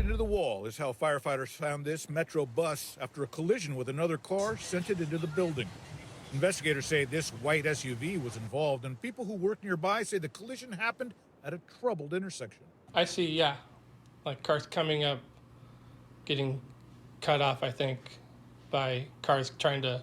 into the wall is how firefighters found this Metro bus after a collision with another car sent it into the building. Investigators say this white SUV was involved, and people who work nearby say the collision happened at a troubled intersection. I see, yeah, like cars coming up, getting cut off, I think, by cars trying to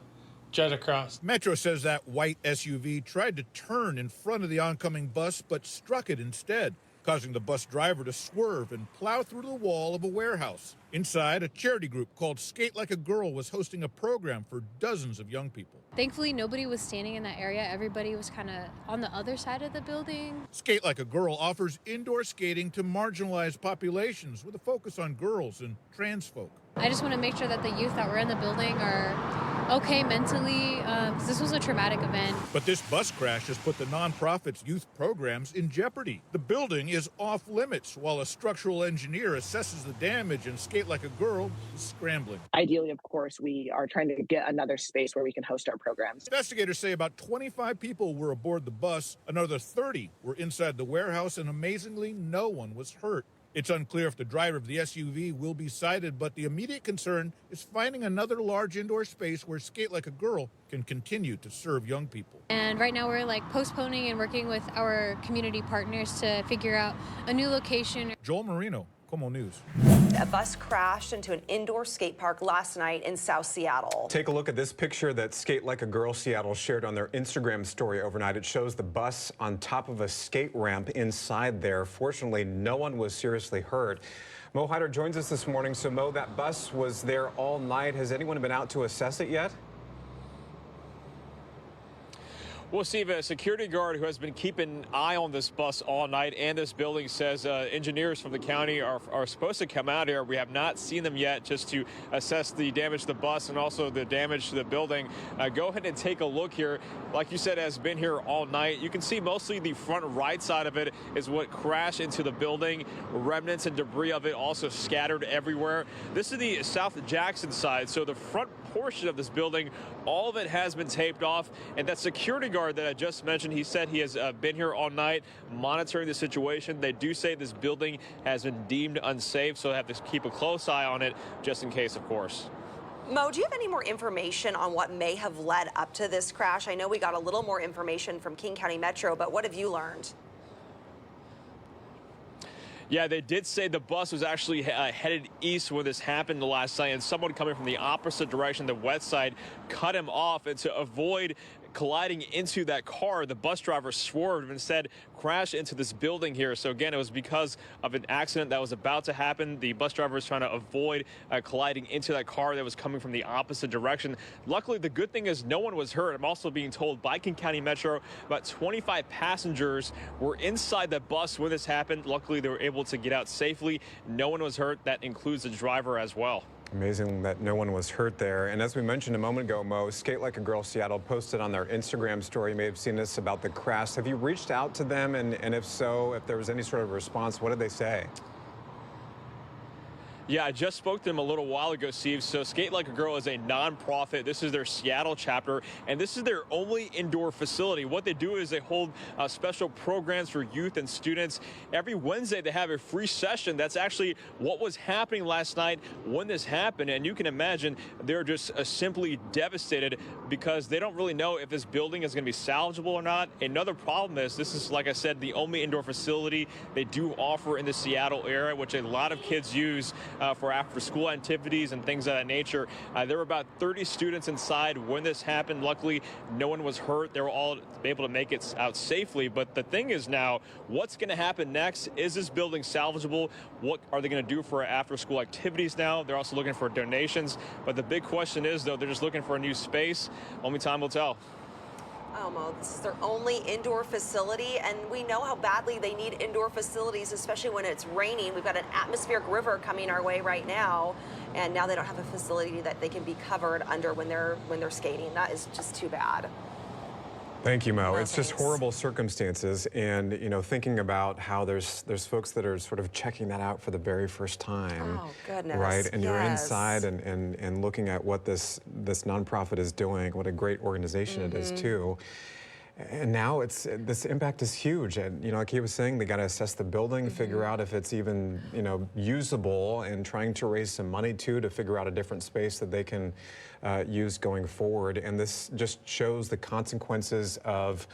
jet across. Metro says that white SUV tried to turn in front of the oncoming bus, but struck it instead, causing the bus driver to swerve and plow through the wall of a warehouse. Inside, a charity group called Skate Like a Girl was hosting a program for dozens of young people. Thankfully, nobody was standing in that area. Everybody was kind of on the other side of the building. Skate Like a Girl offers indoor skating to marginalized populations with a focus on girls and trans folk. I just want to make sure that the youth that were in the building are okay mentally, because this was a traumatic event. But this bus crash has put the nonprofit's youth programs in jeopardy. The building is off limits while a structural engineer assesses the damage, and Skate Like a Girl is scrambling. Ideally, of course, we are trying to get another space where we can host our programs. Investigators say about 25 people were aboard the bus, another 30 were inside the warehouse, and amazingly, no one was hurt. It's unclear if the driver of the SUV will be cited, but the immediate concern is finding another large indoor space where Skate Like a Girl can continue to serve young people. And right now we're postponing and working with our community partners to figure out a new location. Joel Marino, KOMO News. A bus crashed into an indoor skate park last night in South Seattle. Take a look at this picture that Skate Like a Girl Seattle shared on their Instagram story overnight. It shows the bus on top of a skate ramp inside there. Fortunately, no one was seriously hurt. Mo Hyder joins us this morning. So, Mo, that bus was there all night. Has anyone been out to assess it yet? Well, Steve, a security guard who has been keeping an eye on this bus all night and this building says engineers from the county are supposed to come out here. We have not seen them yet, just to assess the damage to the bus and also the damage to the building. Go ahead and take a look here. Like you said, has been here all night. You can see mostly the front right side of it is what crashed into the building. Remnants and debris of it also scattered everywhere. This is the South Jackson side, so the front portion of this building, all of it has been taped off, and that security guard that I just mentioned, he said he has been here all night monitoring the situation. They do say this building has been deemed unsafe, so they have to keep a close eye on it just in case, of course. Mo, do you have any more information on what may have led up to this crash? I know we got a little more information from King County Metro, but what have you learned? Yeah, they did say the bus was actually headed east when this happened last night, and someone coming from the opposite direction, the west side, cut him off. And to avoid colliding into that car, the bus driver swerved and instead crashed into this building here. So again, it was because of an accident that was about to happen. The bus driver was trying to avoid colliding into that car that was coming from the opposite direction. Luckily, the good thing is no one was hurt. I'm also being told by King County Metro about 25 passengers were inside the bus when this happened. Luckily, they were able to get out safely. No one was hurt. That includes the driver as well. Amazing that no one was hurt there. And as we mentioned a moment ago, Mo, Skate Like a Girl Seattle posted on their Instagram story, you may have seen this, about the crash. Have you reached out to them? And if so, if there was any sort of response, what did they say? Yeah, I just spoke to them a little while ago, Steve. So Skate Like a Girl is a nonprofit. This is their Seattle chapter, and this is their only indoor facility. What they do is they hold special programs for youth and students. Every Wednesday, they have a free session. That's actually what was happening last night when this happened. And you can imagine they're just simply devastated because they don't really know if this building is going to be salvageable or not. Another problem is this is, like I said, the only indoor facility they do offer in the Seattle area, which a lot of kids use for after-school activities and things of that nature. There were about 30 students inside when this happened. Luckily, no one was hurt. They were all able to make it out safely. But the thing is now, what's going to happen next? Is this building salvageable? What are they going to do for after-school activities now? They're also looking for donations. But the big question is, though, they're just looking for a new space. Only time will tell. Oh, Mo, this is their only indoor facility, and we know how badly they need indoor facilities, especially when it's raining. We've got an atmospheric river coming our way right now, and now they don't have a facility that they can be covered under when they're skating. That is just too bad. Thank you, Mo. No, it's just thanks. horrible circumstances, and thinking about how there's folks that are sort of checking that out for the very first time. Oh, goodness. Right, and you're Yes. inside and looking at what this nonprofit is doing, what a great organization it is too. And now this impact is huge. And, like he was saying, they got to assess the building, figure out if it's even, usable, and trying to raise some money to figure out a different space that they can use going forward. And this just shows the consequences of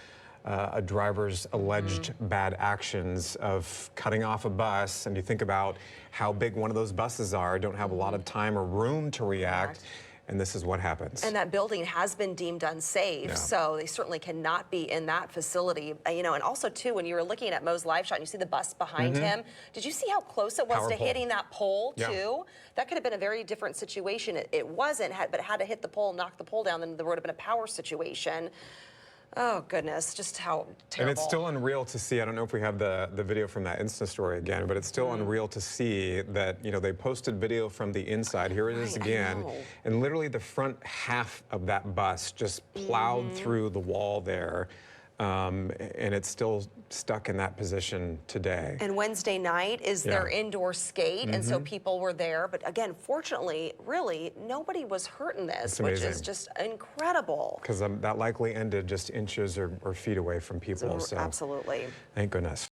a driver's alleged bad actions of cutting off a bus. And you think about how big one of those buses are, don't have a lot of time or room to react. And this is what happens. And that building has been deemed unsafe, so they certainly cannot be in that facility. And also, too, when you were looking at Mo's live shot and you see the bus behind him, did you see how close it was Power to pole. hitting that pole, too? That could have been a very different situation. It wasn't, but it had to hit the pole, knock the pole down, then there would have been a power situation. Oh, goodness, just how terrible. And it's still unreal to see. I don't know if we have the video from that Insta story again, but it's still unreal to see that, they posted video from the inside. Here it is again. And literally the front half of that bus just plowed through the wall there. And it's still stuck in that position today. And Wednesday night is their indoor skate, and so people were there. But again, fortunately, really, nobody was hurt in this, which is just incredible. Because that likely ended just inches or feet away from people. So Absolutely. thank goodness.